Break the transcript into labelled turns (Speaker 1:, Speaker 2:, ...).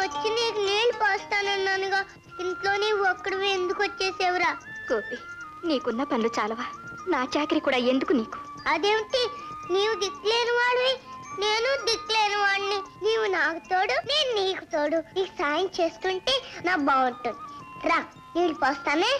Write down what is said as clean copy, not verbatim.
Speaker 1: వచ్చి నీకు నీళ్ళు పోస్తానన్నానుగా, ఇంట్లో నీవు ఒక్కడివి ఎందుకు వచ్చేసేవురా?
Speaker 2: గోపి, నీకున్న పనులు చాలవా? నా చాకరీ కూడా ఎందుకు నీకు?
Speaker 1: అదేమిటి, నీవు దిక్కులేని వాడివి, నేను దిక్కులేని వాడిని. నీవు నాకు తోడు, నేను నీకు తోడు. నీకు సాయం చేస్తుంటే నా బాగుంటుంది. రా, నీళ్ళు పోస్తానే.